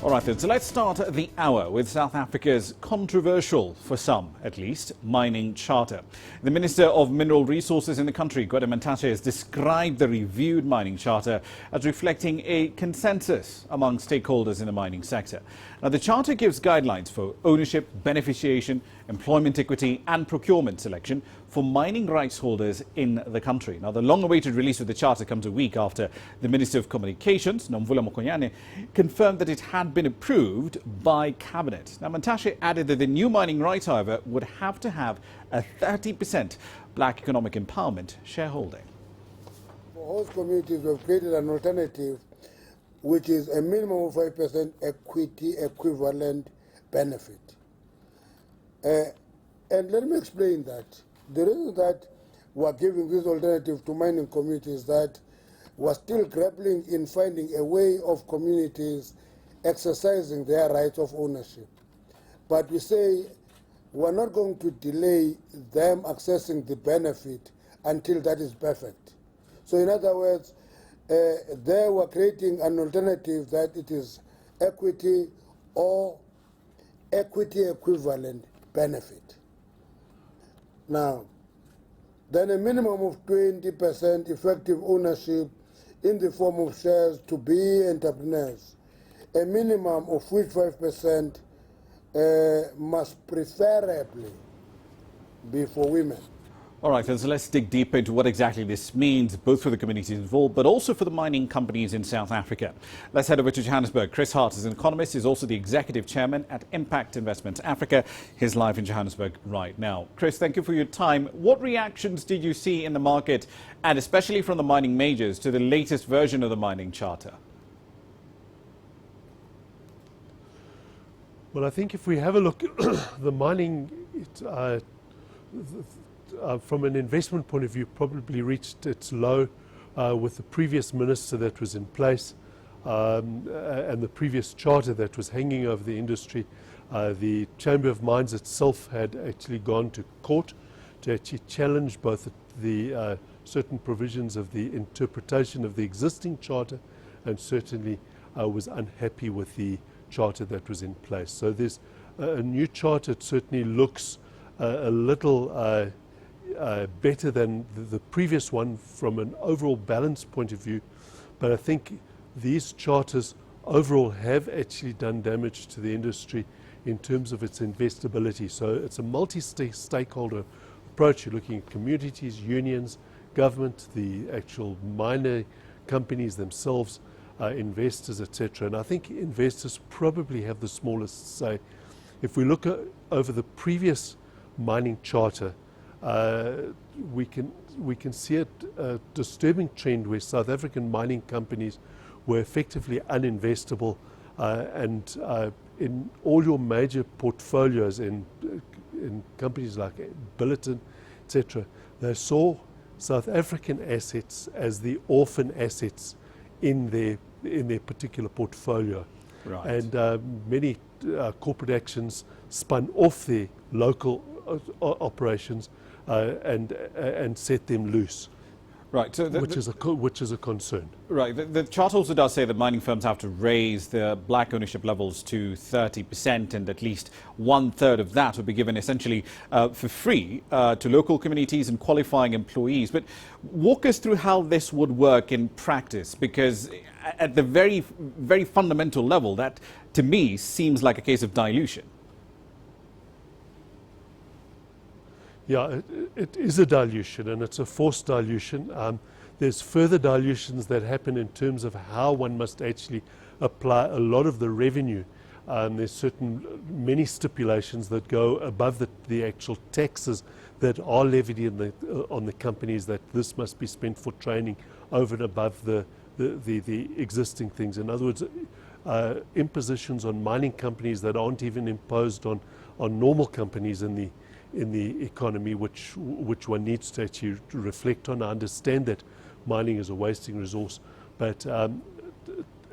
All right then, so let's start the hour with South Africa's controversial, for some at least, mining charter. The Minister of Mineral Resources in the country, Gwede Mantashe, has described the reviewed mining charter as reflecting a consensus among stakeholders in the mining sector. Now, the charter gives guidelines for ownership, beneficiation, employment equity and procurement selection for mining rights holders in the country. Now, the long-awaited release of the charter comes a week after the Minister of Communications, Nomvula Mokonyane, confirmed that it had been approved by Cabinet. Now, Mantashe added that the new mining rights, however, would have to have a 30% black economic empowerment shareholding. For host communities, we've created an alternative which is a minimum of 5% equity equivalent benefit. And let me explain that. The reason that we're giving this alternative to mining communities is that we're still grappling in finding a way of communities exercising their rights of ownership. But we say we're not going to delay them accessing the benefit until that is perfect. So in other words, they were creating an alternative that it is equity or equity equivalent benefit. Now, then a minimum of 20% effective ownership in the form of shares to be entrepreneurs, a minimum of which 5% must preferably be for women. All right, so let's dig deeper into what exactly this means, both for the communities involved, but also for the mining companies in South Africa. Let's head over to Johannesburg. Chris Hart is an economist. He's also the executive chairman at Impact Investments Africa. He's live in Johannesburg right now. Chris, thank you for your time. What reactions did you see in the market, and especially from the mining majors, to the latest version of the mining charter? Well, I think if we have a look at the mining, from an investment point of view, probably reached its low with the previous minister that was in place and the previous charter that was hanging over the industry. The Chamber of Mines itself had actually gone to court to actually challenge both the certain provisions of the interpretation of the existing charter, and certainly was unhappy with the charter that was in place. So there's a new charter. It certainly looks a little better than the previous one from an overall balance point of view, but I think these charters overall have actually done damage to the industry in terms of its investability. So it's a multi-stakeholder approach. You're looking at communities, unions, government, the actual miner companies themselves, investors, etc. And I think investors probably have the smallest say. If we look over the previous mining charter, we can see a disturbing trend where South African mining companies were effectively uninvestable, and in all your major portfolios in companies like Billiton, etc., they saw South African assets as the orphan assets in their particular portfolio. Right. And many corporate actions spun off their local operations and set them loose. Right, so which is a concern. Right, the chart also does say that mining firms have to raise their black ownership levels to 30%, and at least 1/3 of that would be given essentially for free to local communities and qualifying employees. But walk us through how this would work in practice, because at the very, very fundamental level, that to me seems like a case of dilution. Yeah, it is a dilution, and it's a forced dilution. There's further dilutions that happen in terms of how one must actually apply a lot of the revenue. There's many stipulations that go above the actual taxes that are levied on the companies, that this must be spent for training over and above the existing things. In other words, impositions on mining companies that aren't even imposed on normal companies in the economy, which one needs to actually reflect on. I understand that mining is a wasting resource, but and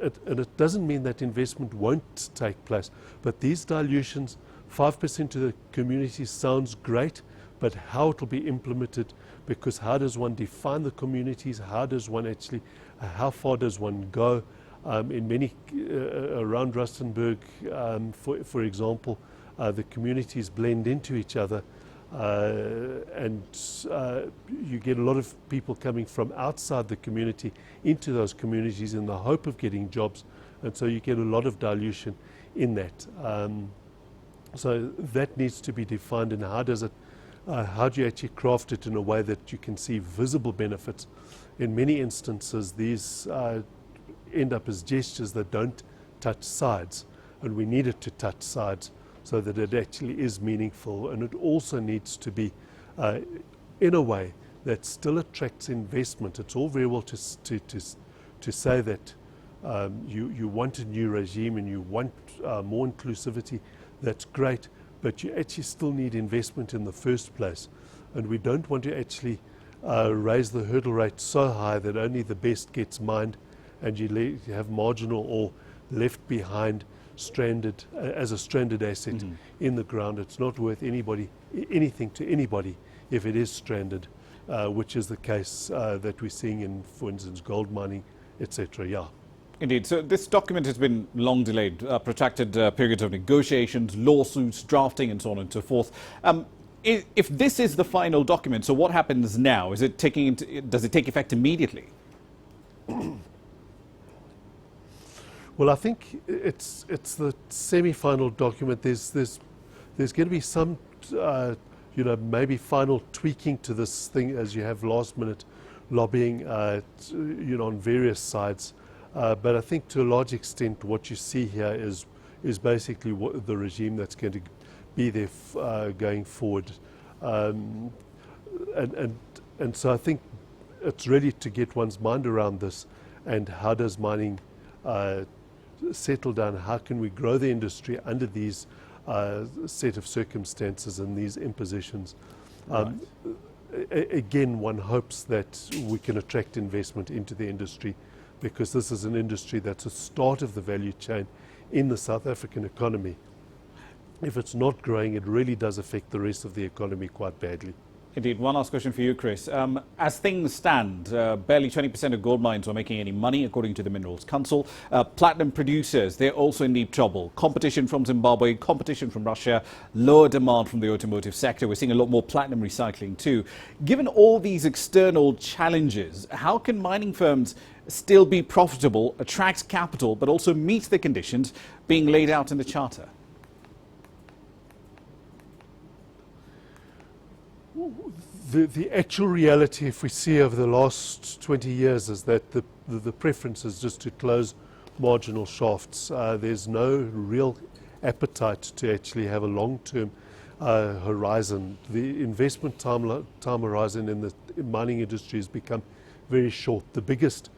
it doesn't mean that investment won't take place. But these dilutions, 5% to the community sounds great, but how it will be implemented, because how does one define the communities? How does one actually, how far does one go? In many, around Rustenburg, for example, the communities blend into each other, and you get a lot of people coming from outside the community into those communities in the hope of getting jobs, and so you get a lot of dilution in that. So that needs to be defined, and how do you actually craft it in a way that you can see visible benefits? In many instances, these end up as gestures that don't touch sides, and we need it to touch sides so that it actually is meaningful, and it also needs to be in a way that still attracts investment. It's all very well to say that you want a new regime and you want more inclusivity. That's great, but you actually still need investment in the first place, and we don't want to actually raise the hurdle rate so high that only the best gets mined, and you have marginal or left behind stranded as a stranded asset in the ground. It's not worth anything to anybody if it is stranded, which is the case that we're seeing in, for instance, gold mining, etc. Yeah. Indeed. So this document has been long delayed, protracted periods of negotiations, lawsuits, drafting, and so on and so forth. If this is the final document, so what happens now? Does it take effect immediately? Well, I think it's the semi-final document. There's going to be some, maybe final tweaking to this thing as you have last-minute lobbying, on various sides. But I think to a large extent, what you see here is basically the regime that's going to be there going forward, and so I think it's ready to get one's mind around this, and how does mining settle down? How can we grow the industry under these set of circumstances and these impositions? Right. Again, one hopes that we can attract investment into the industry, because this is an industry that's a start of the value chain in the South African economy. If it's not growing, it really does affect the rest of the economy quite badly. Indeed. One last question for you, Chris. As things stand, barely 20% of gold mines are making any money, according to the Minerals Council. Platinum producers, they're also in deep trouble. Competition from Zimbabwe, competition from Russia, lower demand from the automotive sector. We're seeing a lot more platinum recycling too. Given all these external challenges, how can mining firms still be profitable, attract capital, but also meet the conditions being laid out in the Charter? The actual reality, if we see over the last 20 years, is that the preference is just to close marginal shafts. There's no real appetite to actually have a long-term horizon. The investment time horizon in the mining industry has become very short. The biggest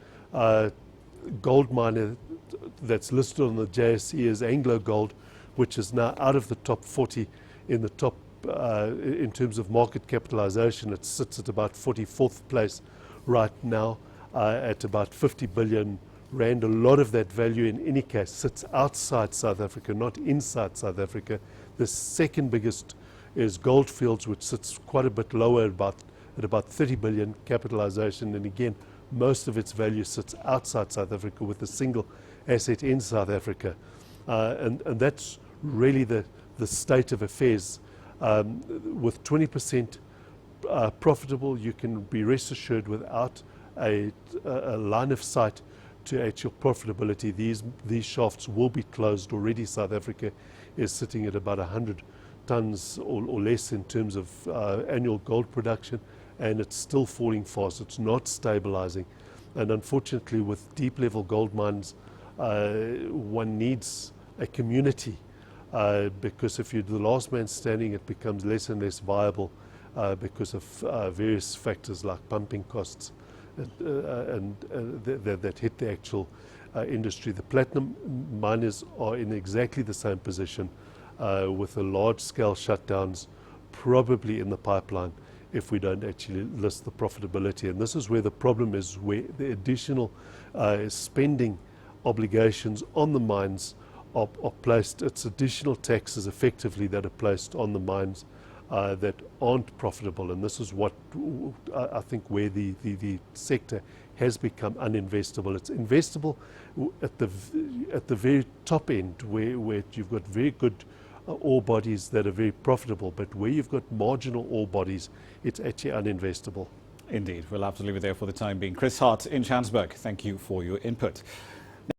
gold miner that's listed on the JSE is Anglo Gold, which is now out of the top 40 in the top in terms of market capitalization. It sits at about 44th place right now, at about 50 billion rand. A lot of that value in any case sits outside South Africa, not inside South Africa. The second biggest is Goldfields, which sits quite a bit lower at about 30 billion capitalization, and again most of its value sits outside South Africa with a single asset in South Africa, and that's really the state of affairs. With 20% profitable, you can be rest assured without a line of sight to actual profitability, these shafts will be closed. Already South Africa is sitting at about 100 tons or less in terms of annual gold production, and it's still falling fast. It's not stabilizing, and unfortunately with deep level gold mines, one needs a community. Because if you're the last man standing, it becomes less and less viable because of various factors like pumping costs and that hit the actual industry. The platinum miners are in exactly the same position, with the large-scale shutdowns probably in the pipeline if we don't actually list the profitability. And this is where the problem is, where the additional spending obligations on the mines are placed. It's additional taxes effectively that are placed on the mines that aren't profitable, and this is what I think where the sector has become uninvestable. It's investable at the very top end, where you've got very good ore bodies that are very profitable, but where you've got marginal ore bodies, it's actually uninvestable. Indeed. We'll have to leave it there for the time being. Chris Hart in Johannesburg, thank you for your input.